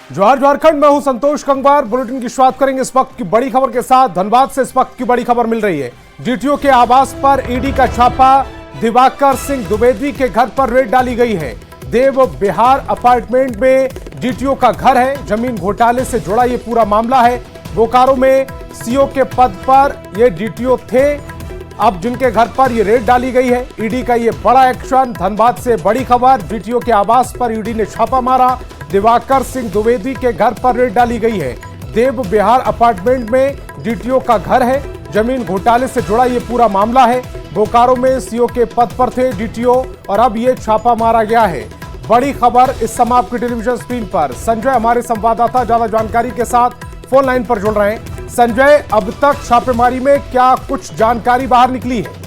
जोहार झारखंड में हूं संतोष कंगवार। बुलेटिन की शुरुआत करेंगे इस वक्त की बड़ी खबर के साथ। धनबाद से इस वक्त की बड़ी खबर मिल रही है। डीटीओ के आवास पर ईडी का छापा। दिवाकर सिंह द्विवेदी के घर पर रेड डाली गई है। देव बिहार अपार्टमेंट में डीटीओ का घर है। जमीन घोटाले से जुड़ा ये पूरा मामला है। बोकारो में सीओ के पद पर ये डीटीओ थे, अब जिनके घर पर ये रेड डाली गई है। ईडी का ये बड़ा एक्शन। धनबाद से बड़ी खबर। डीटीओ के आवास पर ईडी ने छापा मारा। दिवाकर सिंह द्विवेदी के घर पर रेड डाली गई है। देव बिहार अपार्टमेंट में डीटीओ का घर है। जमीन घोटाले से जुड़ा ये पूरा मामला है। बोकारो में सीओ के पद पर थे डीटीओ और अब ये छापा मारा गया है। बड़ी खबर इस समय आपकी टेलीविजन स्क्रीन पर। संजय हमारे संवाददाता ज्यादा जानकारी के साथ फोन लाइन पर जुड़ रहे हैं। संजय, अब तक छापेमारी में क्या कुछ जानकारी बाहर निकली है?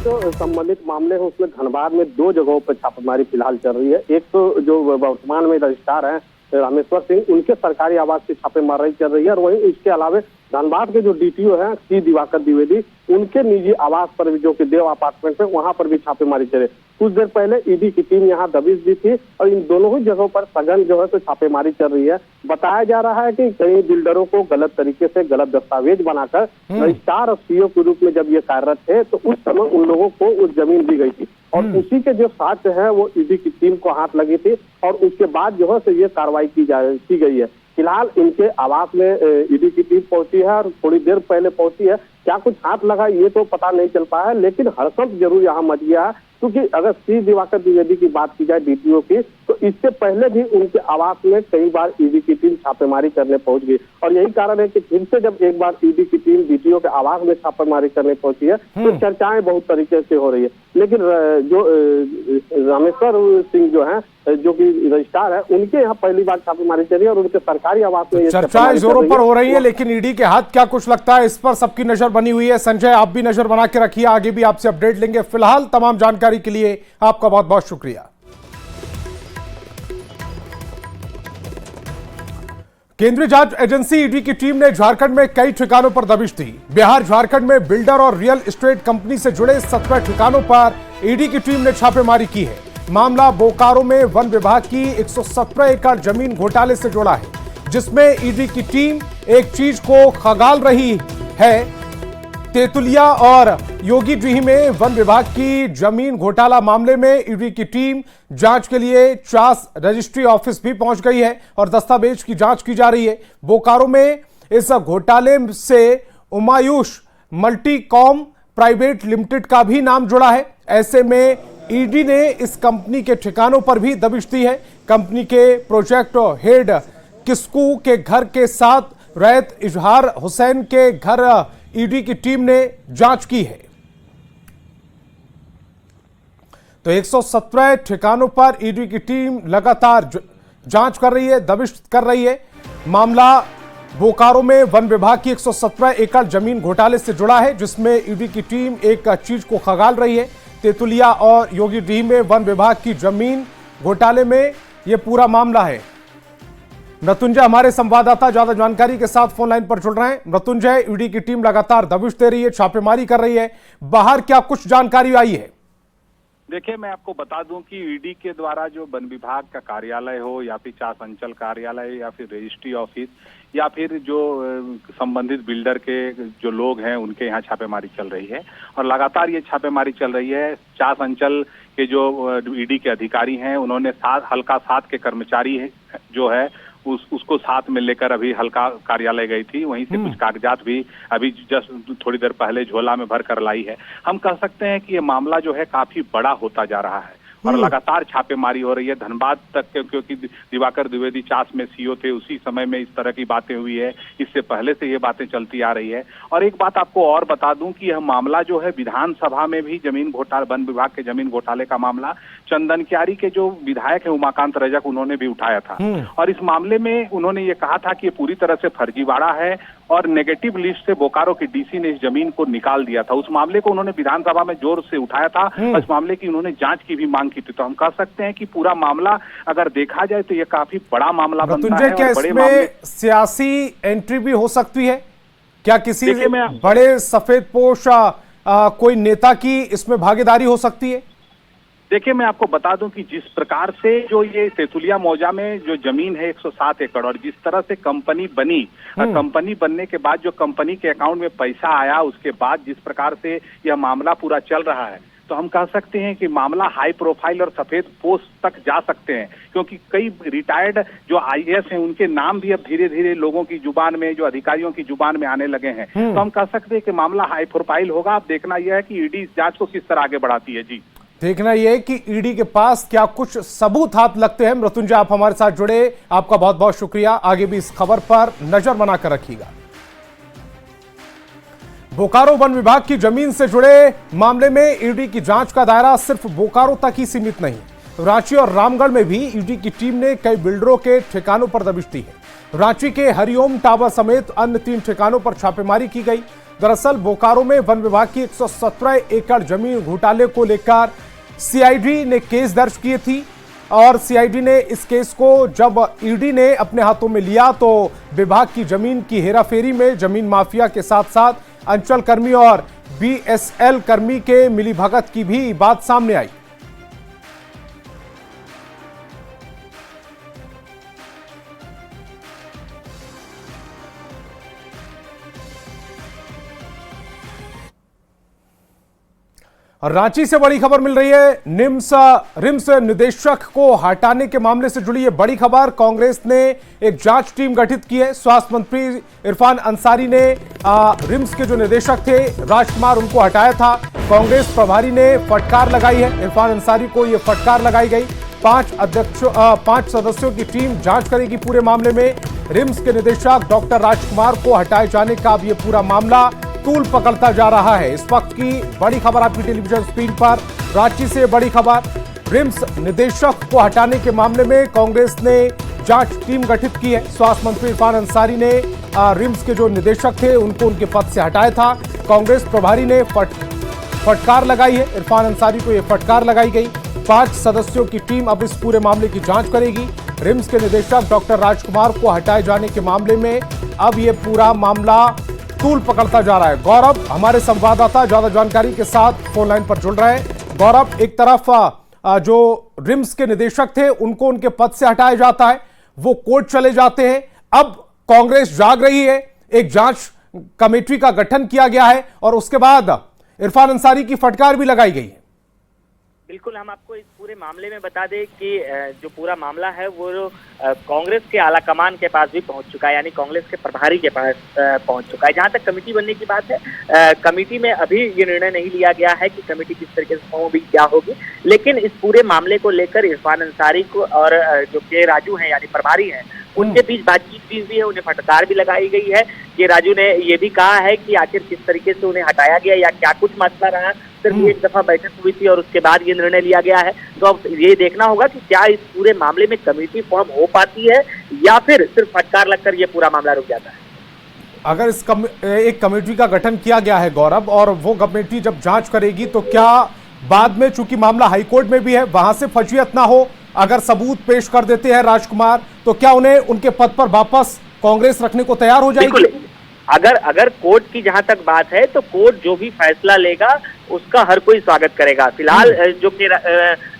जो संबंधित मामले हैं उसमें धनबाद में दो जगहों पर छापेमारी फिलहाल चल रही है। एक तो जो वर्तमान में रजिस्ट्रार हैं रामेश्वर सिंह, उनके सरकारी आवास से छापेमारी चल रही है और वहीं इसके अलावा धनबाद के जो डीटीओ हैं सी दिवाकर द्विवेदी, उनके निजी आवास पर भी, जो कि देव अपार्टमेंट है, वहां पर भी छापेमारी चले। कुछ देर पहले ईडी की टीम यहां दबिश दी थी और इन दोनों ही जगहों पर सघन जो है तो छापेमारी चल रही है। बताया जा रहा है कि कई बिल्डरों को गलत तरीके से गलत दस्तावेज बनाकर रजिस्ट्रार और सीओ के रूप में जब ये कार्यरत थे तो उस समय उन लोगों को उस जमीन दी गई थी और उसी के जो साक्ष्य है वो ईडी की टीम को हाथ लगी थी और उसके बाद जो है तो ये कार्रवाई की गई है। फिलहाल इनके आवास में ईडी की टीम पहुंची है और थोड़ी देर पहले पहुंची है। क्या कुछ हाथ लगा ये तो पता नहीं चल पाया है, लेकिन हड़कंप जरूर यहाँ मच गया है, क्योंकि अगर सी दिवाकर द्विवेदी की बात की जाए डीटीओ की, तो इससे पहले भी उनके आवास में कई बार ईडी की टीम छापेमारी करने पहुंच गई और यही कारण है कि फिर से जब एक बार ईडी की टीम डीटीओ के आवास में छापेमारी करने पहुंची है तो चर्चाएं बहुत तरीके से हो रही है। लेकिन जो रामेश्वर सिंह जो है, जो कि रजिस्ट्रार है, उनके यहाँ पहली बार छापेमारी चली और उनके सरकारी आवास में चर्चाएं जोरों पर हो रही है, लेकिन ईडी के हाथ क्या कुछ लगता है, इस पर सबकी नजर बनी हुई है। संजय, आप भी नजर बना के रखिए, आगे भी आपसे अपडेट लेंगे। फिलहाल तमाम जानकारी के लिए आपका बहुत बहुत शुक्रिया। केंद्रीय जांच एजेंसी ईडी की टीम ने झारखंड में कई ठिकानों पर दबिश दी। बिहार झारखंड में बिल्डर और रियल एस्टेट कंपनी से जुड़े 17 ठिकानों पर ईडी की टीम ने छापेमारी की है। मामला बोकारो में वन विभाग की 117 एकड़ जमीन घोटाले से जुड़ा है, जिसमें ईडी की टीम एक चीज को खंगाल रही है। तेतुलिया और योगीडीह में वन विभाग की जमीन घोटाला मामले में ईडी की टीम जांच के लिए चास रजिस्ट्री ऑफिस भी पहुंच गई है और दस्तावेज की जांच की जा रही है। बोकारो में इस घोटाले से उमायुष मल्टीकॉम प्राइवेट लिमिटेड का भी नाम जुड़ा है। ऐसे में ईडी ने इस कंपनी के ठिकानों पर भी दबिश दी है। कंपनी के प्रोजेक्ट हेड किस्कू के घर के साथ रैयत इजहार हुसैन के घर ईडी की टीम ने जांच की है। तो 117 ठिकानों पर ईडी की टीम लगातार जांच कर रही है, दबिश कर रही है। मामला बोकारो में वन विभाग की 117 एकड़ जमीन घोटाले से जुड़ा है, जिसमें ईडी की टीम एक चीज को खंगाल रही है। तेतुलिया और योगीडीह में वन विभाग की जमीन घोटाले में यह पूरा मामला है। मृत्युंजय हमारे संवाददाता ज्यादा जानकारी के साथ फोन लाइन पर जुड़ रहे हैं। मृत्युंजय, ईडी की टीम लगातार दबिश दे रही है, छापेमारी कर रही है, बाहर क्या कुछ जानकारी आई है? देखिए, मैं आपको बता दूं कि ईडी के द्वारा जो वन विभाग का कार्यालय हो या फिर चास अंचल कार्यालय या फिर रजिस्ट्री ऑफिस या फिर जो संबंधित बिल्डर के जो लोग हैं उनके यहाँ छापेमारी चल रही है और लगातार ये छापेमारी चल रही है। चास अंचल के जो ईडी के अधिकारी हैं उन्होंने हल्का 7 के कर्मचारी जो है उसको साथ में लेकर अभी हल्का कार्यालय गई थी। वहीं से कुछ कागजात भी अभी जस्ट थोड़ी देर पहले झोला में भर कर लाई है। हम कह सकते हैं कि ये मामला जो है काफी बड़ा होता जा रहा है और लगातार छापेमारी हो रही है। धनबाद तक क्योंकि दिवाकर द्विवेदी चास में सीओ थे, उसी समय में इस तरह की बातें हुई है। इससे पहले से ये बातें चलती आ रही है। और एक बात आपको और बता दूं कि यह मामला जो है विधानसभा में भी जमीन घोटाला, वन विभाग के जमीन घोटाले का मामला चंदनक्यारी के जो विधायक है उमाकांत रजक, उन्होंने भी उठाया था और इस मामले में उन्होंने ये कहा था कि ये पूरी तरह से फर्जीवाड़ा है और नेगेटिव लिस्ट से बोकारो की डीसी ने इस जमीन को निकाल दिया था। उस मामले को उन्होंने विधानसभा में जोर से उठाया था और इस मामले की उन्होंने जांच की भी मांग की थी। तो हम कह सकते हैं कि पूरा मामला अगर देखा जाए तो ये काफी बड़ा मामला बनता है। क्या इसमें सियासी एंट्री भी हो सकती है? क्या किसी बड़े सफेद पोश कोई नेता की इसमें भागीदारी हो सकती है? देखिए, मैं आपको बता दूं कि जिस प्रकार से जो ये तेतुलिया मौजा में जो जमीन है 107 एकड़, और जिस तरह से कंपनी बनी, कंपनी बनने के बाद जो कंपनी के अकाउंट में पैसा आया, उसके बाद जिस प्रकार से यह मामला पूरा चल रहा है, तो हम कह सकते हैं कि मामला हाई प्रोफाइल और सफेद पोस्ट तक जा सकते हैं, क्योंकि कई रिटायर्ड जो आईएएस हैं उनके नाम भी अब धीरे धीरे लोगों की जुबान में, जो अधिकारियों की जुबान में आने लगे हैं। तो हम कह सकते हैं कि मामला हाई प्रोफाइल होगा। अब देखना यह है कि ईडी इस जांच को किस तरह आगे बढ़ाती है। जी, देखना यह है कि ईडी के पास क्या कुछ सबूत हाथ लगते हैं। मृत्युंजय, आप हमारे साथ जुड़े, आपका बहुत बहुत शुक्रिया। आगे भी इस खबर पर नजर बनाकर रखिएगा। बोकारो वन विभाग की जमीन से जुड़े मामले में ईडी की जांच का दायरा सिर्फ बोकारो तक ही सीमित नहीं। रांची और रामगढ़ में भी ईडी की टीम ने कई बिल्डरों के ठिकानों पर दबिश दी है। रांची के हरिओम टावर समेत अन्य 3 ठिकानों पर छापेमारी की गई। दरअसल बोकारो में वन विभाग की 117 एकड़ जमीन घोटाले को लेकर सीआईडी ने केस दर्ज की थी, और सीआईडी ने इस केस को जब ईडी ने अपने हाथों में लिया तो विभाग की जमीन की हेराफेरी में जमीन माफिया के साथ साथ अंचल कर्मी और बीएसएल कर्मी के मिलीभगत की भी बात सामने आई। और रांची से बड़ी खबर मिल रही है। रिम्स निदेशक को हटाने के मामले से जुड़ी ये बड़ी खबर। कांग्रेस ने एक जांच टीम गठित की है। स्वास्थ्य मंत्री इरफान अंसारी ने रिम्स के जो निदेशक थे राजकुमार, उनको हटाया था। कांग्रेस प्रभारी ने फटकार लगाई है। इरफान अंसारी को यह फटकार लगाई गई। 5 सदस्यों की टीम जांच करेगी पूरे मामले में। रिम्स के निदेशक डॉक्टर राजकुमार को हटाए जाने का अब यह पूरा मामला तूल पकड़ता जा रहा है। इस वक्त की बड़ी खबर आपकी टेलीविजन स्क्रीन पर। रांची से बड़ी खबर, रिम्स निदेशक को हटाने के मामले में कांग्रेस ने जांच टीम गठित की है। स्वास्थ्य मंत्री इरफान अंसारी ने रिम्स के जो निदेशक थे उनको उनके पद से हटाया था। कांग्रेस प्रभारी ने फटकार लगाई है। इरफान अंसारी को यह फटकार लगाई गई। 5 सदस्यों की टीम अब इस पूरे मामले की जांच करेगी। रिम्स के निदेशक डॉक्टर राजकुमार को हटाए जाने के मामले में अब यह पूरा मामला तूल पकड़ता जा रहा है। गौरव, हमारे संवाददाता ज्यादा जानकारी के साथ फोन लाइन पर जुड़ रहे हैं। गौरव, एक तरफ जो रिम्स के निदेशक थे उनको उनके पद से हटाया जाता है, वो कोर्ट चले जाते हैं। अब कांग्रेस जाग रही है, एक जांच कमेटी का गठन किया गया है और उसके बाद इरफान अंसारी की फटकार भी लगाई गई है। बिल्कुल, हम आपको इस पूरे मामले में बता दें कि जो पूरा मामला है वो कांग्रेस के आला कमान के पास भी पहुंच चुका है, यानी कांग्रेस के प्रभारी के पास पहुंच चुका है। जहां तक कमेटी बनने की बात है, कमेटी में अभी ये निर्णय नहीं लिया गया है कि कमेटी किस तरीके से होगी, क्या होगी, लेकिन इस पूरे मामले को लेकर इरफान अंसारी को और जो के राजू हैं यानी प्रभारी हैं, उनके बीच बातचीत भी है। उन्हें फटकार भी लगाई गई है कि राजू ने ये भी कहा है कि आखिर किस तरीके से उन्हें हटाया गया या क्या कुछ मसला रहा। सिर्फ एक दफा बैठक हुई थी और उसके बाद ये निर्णय लिया गया है। तो अब ये देखना होगा कि क्या इस पूरे मामले में कमेटी फॉर्म हो पाती है या फिर सिर्फ फटकार लगकर ये पूरा मामला रुक जाता है। अगर एक कमेटी का गठन किया गया है गौरव, और वो कमेटी जब जांच करेगी तो क्या बाद में, चूंकि मामला हाईकोर्ट में भी है, वहां से फजीयत ना हो, अगर सबूत पेश कर देते हैं राजकुमार, तो क्या उन्हें उनके पद पर वापस कांग्रेस रखने को तैयार हो जाएगी? अगर कोर्ट की जहां तक बात है तो कोर्ट जो भी फैसला लेगा उसका हर कोई स्वागत करेगा। फिलहाल जो कि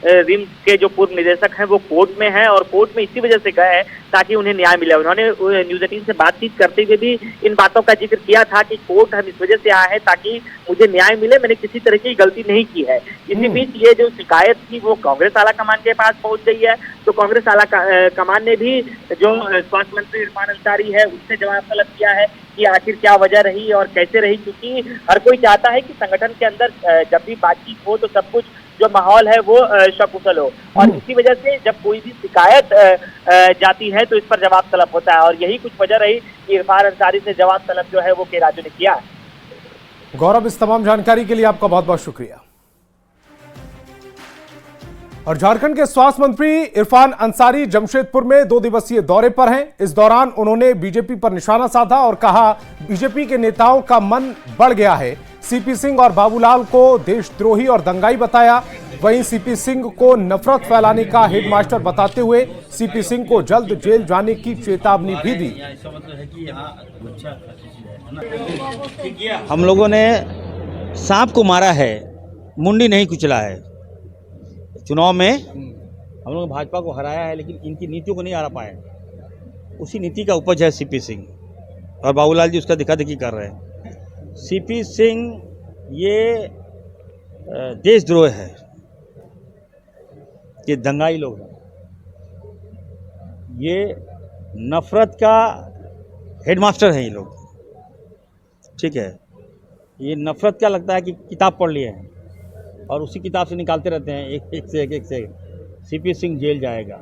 रिम्स के जो पूर्व निदेशक हैं वो कोर्ट में हैं और कोर्ट में इसी वजह से गए हैं ताकि उन्हें न्याय मिले। उन्होंने न्यूज़ 18 से बातचीत करते हुए भी इन बातों का जिक्र किया था कि कोर्ट हम इस वजह से आए हैं ताकि मुझे न्याय मिले, मैंने किसी तरह की गलती नहीं की है। इसी बीच ये जो शिकायत थी वो कांग्रेस आला कमान के पास पहुंच गई है। तो कांग्रेस आला कमान ने भी जो स्वास्थ्य मंत्री इरफान अंसारी है उससे जवाब तलब किया है कि आखिर क्या वजह रही और कैसे रही, क्योंकि हर कोई चाहता है कि संगठन के अंदर जब भी बातचीत हो तो सब कुछ जो माहौल है वो सकुशल हो, और इसी वजह से जब कोई भी शिकायत जाती है तो इस पर जवाब तलब होता है। और यही कुछ वजह रही कि इरफान अंसारी से जवाब तलब जो है वो के राजू ने किया। गौरव, इस तमाम जानकारी के लिए आपका बहुत बहुत शुक्रिया। और झारखंड के स्वास्थ्य मंत्री इरफान अंसारी जमशेदपुर में 2 दिवसीय दौरे पर हैं। इस दौरान उन्होंने बीजेपी पर निशाना साधा और कहा बीजेपी के नेताओं का मन बढ़ गया है। सीपी सिंह और बाबूलाल को देशद्रोही और दंगाई बताया। वहीं सीपी सिंह को नफरत फैलाने का हेडमास्टर बताते हुए सीपी सिंह को जल्द जेल जाने की चेतावनी भी दी। हम लोगों ने सांप को मारा है, मुंडी नहीं कुचला है। चुनाव में हम लोग भाजपा को हराया है, लेकिन इनकी नीतियों को नहीं हरा पाए। उसी नीति का उपज है सीपी सिंह, और बाबूलाल जी उसका दिखा दिखी कर रहे हैं। सीपी सिंह ये देशद्रोह है, ये दंगाई लोग हैं, ये नफरत का हेडमास्टर हैं ये लोग, ठीक है। ये नफरत क्या लगता है कि किताब पढ़ लिए हैं और उसी किताब से निकालते रहते हैं एक से एक। सीपी सिंह जेल जाएगा।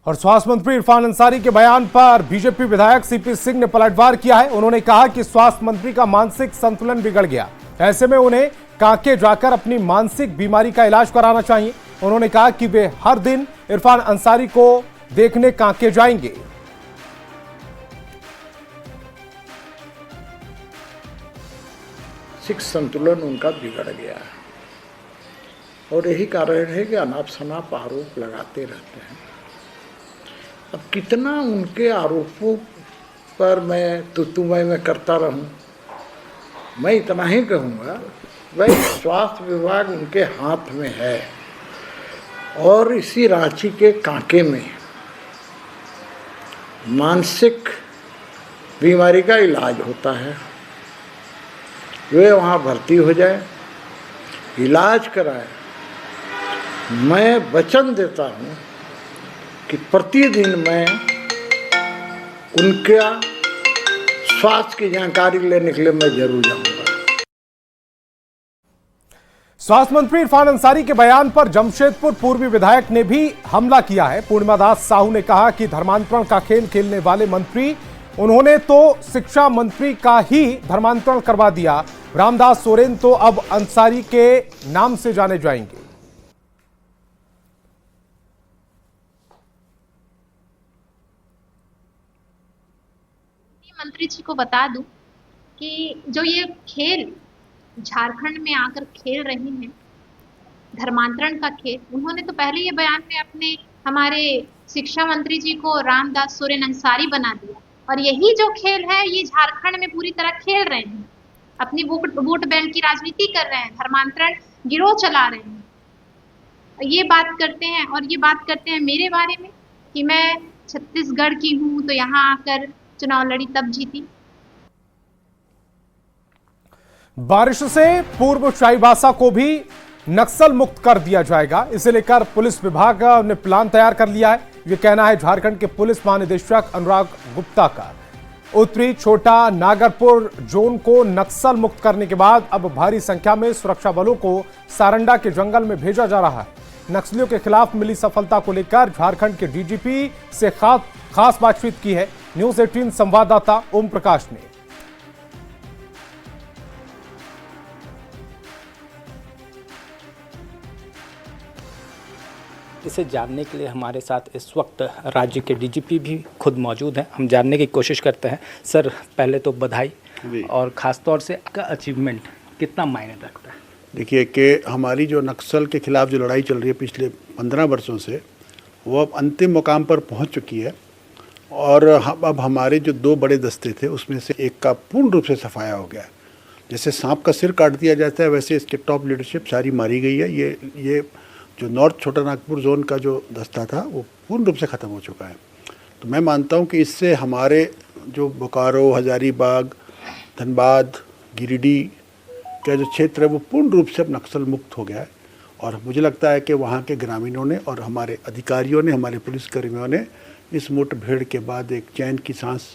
और स्वास्थ्य मंत्री इरफान अंसारी के बयान पर बीजेपी विधायक सीपी सिंह ने पलटवार किया है। उन्होंने कहा कि स्वास्थ्य मंत्री का मानसिक संतुलन बिगड़ गया, ऐसे में उन्हें कांके जाकर अपनी मानसिक बीमारी का इलाज कराना चाहिए। उन्होंने कहा कि वे हर दिन इरफान अंसारी को देखने कांके जाएंगे। मानसिक संतुलन उनका बिगड़ गया है और यही कारण है कि अनाप शनाप आरोप लगाते रहते हैं। अब कितना उनके आरोपों पर मैं तुतुमय में करता रहूं, मैं इतना ही कहूँगा भाई स्वास्थ्य विभाग उनके हाथ में है और इसी रांची के कांके में मानसिक बीमारी का इलाज होता है। वे वहाँ भर्ती हो जाए, इलाज कराए। मैं वचन देता हूँ कि प्रतिदिन मैं उनका स्वास्थ्य की जानकारी लेने के लिए मैं जरूर जाऊँगा। स्वास्थ्य मंत्री इरफान अंसारी के बयान पर जमशेदपुर पूर्वी विधायक ने भी हमला किया है। पूर्णिमा दास साहू ने कहा कि धर्मांतरण का खेल खेलने वाले मंत्री, उन्होंने तो शिक्षा मंत्री का ही धर्मांतरण करवा दिया। रामदास सोरेन तो अब अंसारी के नाम से जाने जाएंगे। मंत्री जी को बता दूं कि जो ये खेल झारखंड में आकर खेल रहे हैं, धर्मांतरण का खेल, उन्होंने तो पहले ये बयान में अपने हमारे शिक्षा मंत्री जी को रामदास सोरेन अंसारी बना दिया। और यही जो खेल है ये झारखंड में पूरी तरह खेल रहे हैं, अपनी वोट बैंक की राजनीति कर रहे हैं, धर्मांतरण गिरोह चला रहे हैं। ये बात करते हैं और ये बात करते हैं मेरे बारे में कि मैं छत्तीसगढ़ की हूँ तो यहाँ आकर चुनाव लड़ी तब जीती। बारिश से पूर्व चाईबासा को भी नक्सल मुक्त कर दिया जाएगा, इसे लेकर पुलिस विभाग ने प्लान तैयार कर लिया है। यह कहना है झारखंड के पुलिस महानिदेशक अनुराग गुप्ता का। उत्तरी छोटा नागरपुर जोन को नक्सल मुक्त करने के बाद अब भारी संख्या में सुरक्षा बलों को सारंडा के जंगल में भेजा जा रहा है। नक्सलियों के खिलाफ मिली सफलता को लेकर झारखंड के डीजीपी से खास बातचीत की है न्यूज 18 संवाददाता ओम प्रकाश ने। इसे जानने के लिए हमारे साथ इस वक्त राज्य के डीजीपी भी खुद मौजूद हैं। हम जानने की कोशिश करते हैं। सर, पहले तो बधाई, और ख़ास तौर से आपका अचीवमेंट कितना मायने रखता है? देखिए कि हमारी जो नक्सल के खिलाफ जो लड़ाई चल रही है पिछले 15 वर्षों से, वो अब अंतिम मुकाम पर पहुंच चुकी है। और अब हमारे जो 2 बड़े दस्ते थे उसमें से एक का पूर्ण रूप से सफाया हो गया। जैसे सांप का सिर काट दिया जाता है, वैसे इसके टॉप लीडरशिप सारी मारी गई है। ये जो नॉर्थ छोटा नागपुर जोन का जो दस्ता था वो पूर्ण रूप से ख़त्म हो चुका है। तो मैं मानता हूँ कि इससे हमारे जो बोकारो, हजारीबाग, धनबाद, गिरिडीह का जो क्षेत्र है वो पूर्ण रूप से अब नक्सल मुक्त हो गया है। और मुझे लगता है कि वहाँ के ग्रामीणों ने और हमारे अधिकारियों ने, हमारे पुलिसकर्मियों ने इस मुठभेड़ के बाद एक चैन की सांस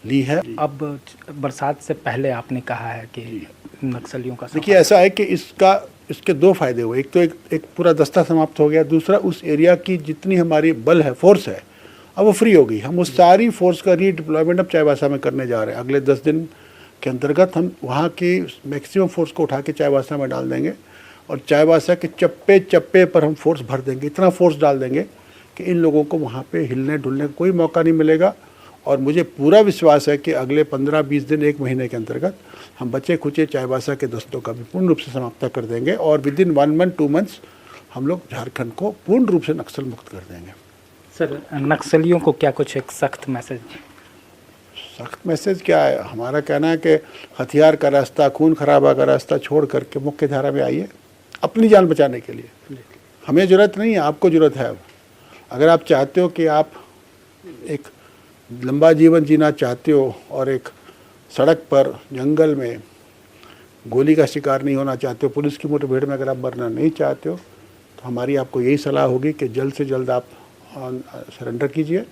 ली है। अब बरसात से पहले आपने कहा है कि नक्सलियों का, देखिए ऐसा है कि इसके 2 फायदे हुए। एक तो एक पूरा दस्ता समाप्त हो गया, दूसरा उस एरिया की जितनी हमारी बल है, फोर्स है, अब वो फ्री हो गई। हम उस सारी फोर्स का रीडिप्लॉयमेंट अब चाईबासा में करने जा रहे हैं। अगले 10 दिन के अंतर्गत हम वहाँ की मैक्सिमम फोर्स को उठा के चाईबासा में डाल देंगे और चाईबासा के चप्पे चप्पे पर हम फोर्स भर देंगे। इतना फोर्स डाल देंगे कि इन लोगों को वहाँ पे हिलने डुलने का कोई मौका नहीं मिलेगा। और मुझे पूरा विश्वास है कि अगले 15-20 दिन, 1 महीने के अंतर्गत हम बचे खुचे चाईबासा के दस्तों का भी पूर्ण रूप से समाप्त कर देंगे और विदिन 1 मंथ 2 मंथ्स हम लोग झारखंड को पूर्ण रूप से नक्सल मुक्त कर देंगे। सर, नक्सलियों को क्या कुछ एक सख्त मैसेज? सख्त मैसेज क्या है? हमारा कहना है कि हथियार का रास्ता, खून खराबा का रास्ता छोड़ करके मुख्य धारा में आइए। अपनी जान बचाने के लिए। हमें ज़रूरत नहीं है, आपको ज़रूरत है। अब अगर आप चाहते हो कि आप एक लंबा जीवन जीना चाहते हो और एक सड़क पर जंगल में गोली का शिकार नहीं होना चाहते हो, पुलिस की मुठभेड़ में अगर आप मरना नहीं चाहते हो, तो हमारी आपको यही सलाह होगी कि जल्द से जल्द आप सरेंडर कीजिए।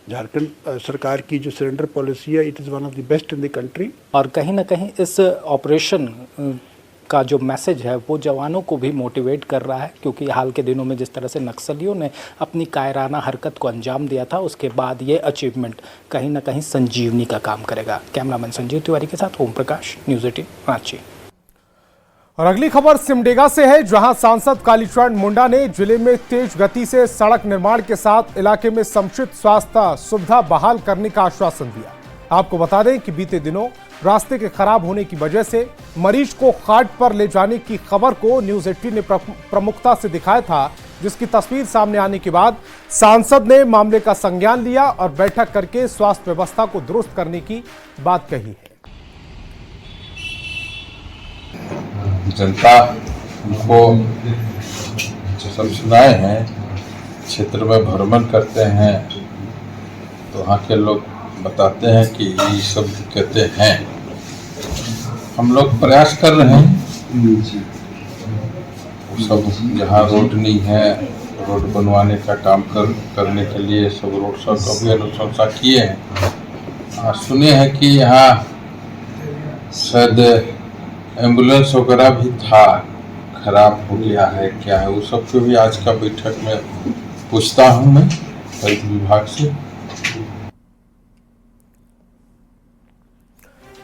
झारखंड सरकार की जो सरेंडर पॉलिसी है, it is one of the best in the country. और कहीं ना कहीं इस ऑपरेशन का जो मैसेज है वो जवानों को भी मोटिवेट कर रहा है, क्योंकि हाल के दिनों में जिस तरह से नक्सलियों ने अपनी कायराना हरकत को अंजाम दिया था, उसके बाद ये अचीवमेंट कहीं ना कहीं संजीवनी का काम करेगा। कैमरामैन संजीव तिवारी के साथ ओम प्रकाश, न्यूज़ 18 रांची। और अगली खबर सिमडेगा से है, जहां सांसद कालीचरण मुंडा ने जिले में तेज गति से सड़क निर्माण के साथ इलाके में समुचित स्वास्थ्य सुविधा बहाल करने का आश्वासन दिया। आपको बता दें कि बीते दिनों रास्ते के खराब होने की वजह से मरीज को खाट पर ले जाने की खबर को न्यूज़ 18 ने प्रमुखता से दिखाया था, जिसकी तस्वीर सामने आने के बाद सांसद ने मामले का संज्ञान लिया और बैठक करके स्वास्थ्य व्यवस्था को दुरुस्त करने की बात कही है। जनता को सब सुनाए हैं, क्षेत्र में भ्रमण करते हैं, तो वहाँ के लोग बताते हैं कि ये सब दिक्कतें हैं। हम लोग प्रयास कर रहे हैं, सब जहाँ रोड नहीं है, रोड बनवाने का काम करने के लिए सब रोड सब अभी अनुशंसा किए हैं। सुने हैं कि यहाँ शायद एम्बुलेंस वगैरह भी था, खराब हो गया है, क्या है, वो सब को भी आज का बैठक में पूछता हूँ मैं हेल्थ विभाग से।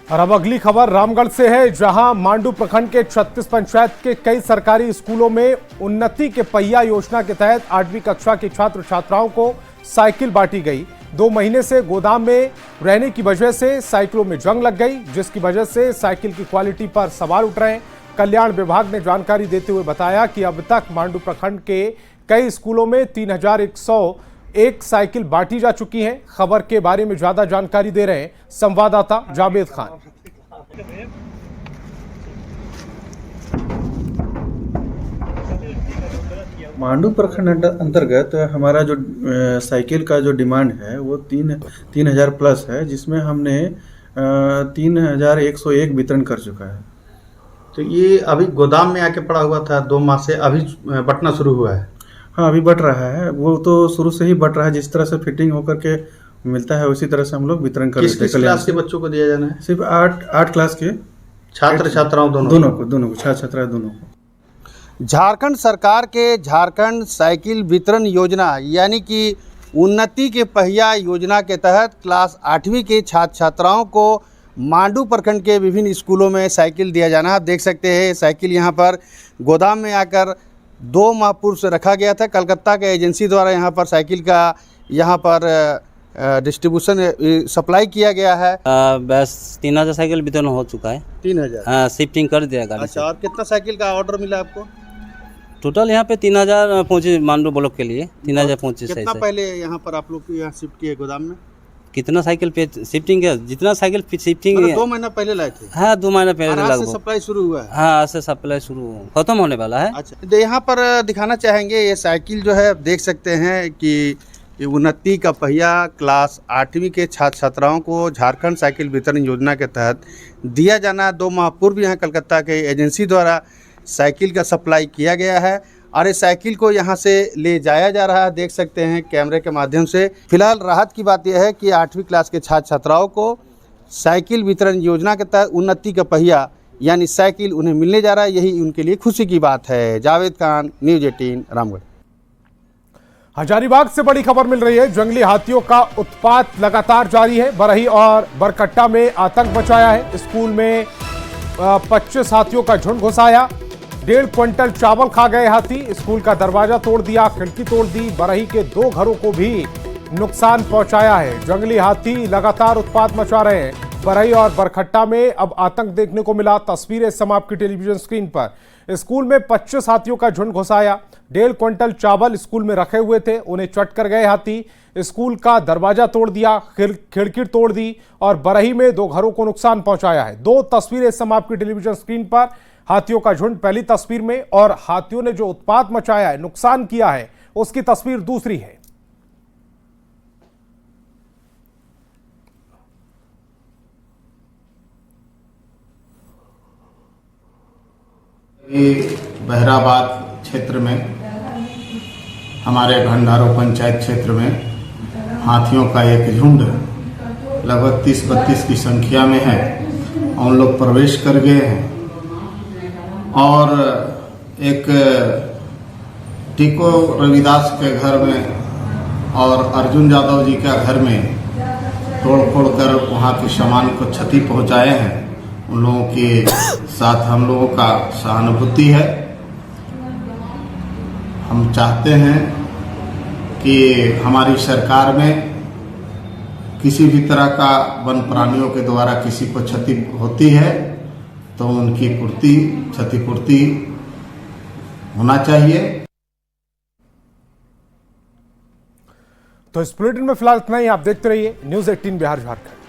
और अब अगली खबर रामगढ़ से है, जहां मांडू प्रखंड के 36 पंचायत के कई सरकारी स्कूलों में उन्नति के पहिया योजना के तहत 8वीं कक्षा के छात्र छात्राओं को साइकिल बांटी गई। 2 महीने से गोदाम में रहने की वजह से साइकिलों में जंग लग गई, जिसकी वजह से साइकिल की क्वालिटी पर सवाल उठ रहे हैं। कल्याण विभाग ने जानकारी देते हुए बताया कि अब तक मांडू प्रखंड के कई स्कूलों में 3101 साइकिल बांटी जा चुकी हैं। खबर के बारे में ज्यादा जानकारी दे रहे हैं संवाददाता जावेद खान। मांडू प्रखंड अंतर्गत हमारा जो साइकिल का जो डिमांड है वो 3000 प्लस है, जिसमें हमने 3101 वितरण कर चुका है। तो ये अभी गोदाम में आके पड़ा हुआ था 2 माह से, अभी बटना शुरू हुआ है? हाँ, अभी बट रहा है, वो तो शुरू से ही बट रहा है। जिस तरह से फिटिंग होकर के मिलता है उसी तरह से हम लोग वितरण कर देते हैं। किस क्लास के बच्चों को दिया जाना है? सिर्फ 8 क्लास के छात्र छात्राओं दोनों को छात्र छात्रा दोनों को। झारखंड सरकार के झारखंड साइकिल वितरण योजना यानी कि उन्नति के पहिया योजना के तहत क्लास 8वीं के छात्र छात्राओं को मांडू प्रखंड के विभिन्न स्कूलों में साइकिल दिया जाना। आप देख सकते हैं साइकिल यहाँ पर गोदाम में आकर 2 माह पूर्व से रखा गया था। कलकत्ता के एजेंसी द्वारा यहाँ पर साइकिल का यहाँ पर डिस्ट्रीब्यूशन सप्लाई किया गया है। बस 3000 साइकिल वितरण हो चुका है। 3000? हाँ, शिफ्टिंग कर दिया गाड़ी। अच्छा, और कितना साइकिल का ऑर्डर मिला आपको? टोटल यहाँ पे 3000 पहुँचे मांडू ब्लॉक के लिए 3000 पहुँचे। कितना पहले यहाँ पर आप लोग यहाँ शिफ्ट किए गोदाम में? कितना साइकिल पे शिफ्टिंग है? जितना साइकिल शिफ्टिंग 2 महीना पहले लाए थे? हाँ, 2 महीना पहले लगभग सप्लाई शुरू हुआ है। हाँ, आज से सप्लाई शुरू खत्म होने वाला है। अच्छा, तो यहाँ पर दिखाना चाहेंगे ये साइकिल जो है, देख सकते हैं कि उन्नति का पहिया क्लास 8वीं के छात्र छात्राओं को झारखंड साइकिल वितरण योजना के तहत दिया जाना। 2 माह पूर्व यहाँ कलकत्ता के एजेंसी द्वारा साइकिल का सप्लाई किया गया है और इस साइकिल को यहाँ से ले जाया जा रहा है। देख सकते हैं कैमरे के माध्यम से। फिलहाल राहत की बात यह है कि 8वीं क्लास के छात्र छात्राओं को साइकिल वितरण योजना के तहत उन्नति का पहिया यानी साइकिल उन्हें मिलने जा रहा है। यही उनके लिए खुशी की बात है। जावेद खान, न्यूज़ 18 रामगढ़। हजारीबाग से बड़ी खबर मिल रही है। जंगली हाथियों का उत्पात लगातार जारी है। बरही और बरकट्टा में आतंक मचाया है। स्कूल में 25 हाथियों का झुंड घुस आया। 1.5 क्विंटल चावल खा गए हाथी। स्कूल का दरवाजा तोड़ दिया, खिड़की तोड़ दी। बरही के 2 घरों को भी नुकसान पहुंचाया है। जंगली हाथी लगातार उत्पात मचा रहे हैं। बरही और बरकट्टा में अब आतंक देखने को मिला। तस्वीरें सम आपकी टेलीविजन स्क्रीन पर। स्कूल में 25 हाथियों का झुंड घुस आया। 1.5 क्विंटल चावल स्कूल में रखे हुए थे, उन्हें चट कर गए हाथी। स्कूल का दरवाजा तोड़ दिया, खिड़की तोड़ दी और बरही में 2 घरों को नुकसान पहुंचाया है। 2 तस्वीरें सम आपकी टेलीविजन स्क्रीन पर। हाथियों का झुंड पहली तस्वीर में और हाथियों ने जो उत्पात मचाया है, नुकसान किया है, उसकी तस्वीर दूसरी है। बहराबाद क्षेत्र में, हमारे भंडारो पंचायत क्षेत्र में हाथियों का एक झुंड लगभग 30-32 की संख्या में है। उन लोग प्रवेश कर गए हैं और एक टीको रविदास के घर में और अर्जुन यादव जी का घर में तोड़ कर वहाँ के सामान को क्षति पहुँचाए हैं। उन लोगों के साथ हम लोगों का सहानुभूति है। हम चाहते हैं कि हमारी सरकार में किसी भी तरह का वन प्राणियों के द्वारा किसी को क्षति होती है तो उनकी क्षतिपूर्ति होना चाहिए। तो इस बुलेटिन में फिलहाल इतना ही। आप देखते रहिए न्यूज़ 18 बिहार झारखंड।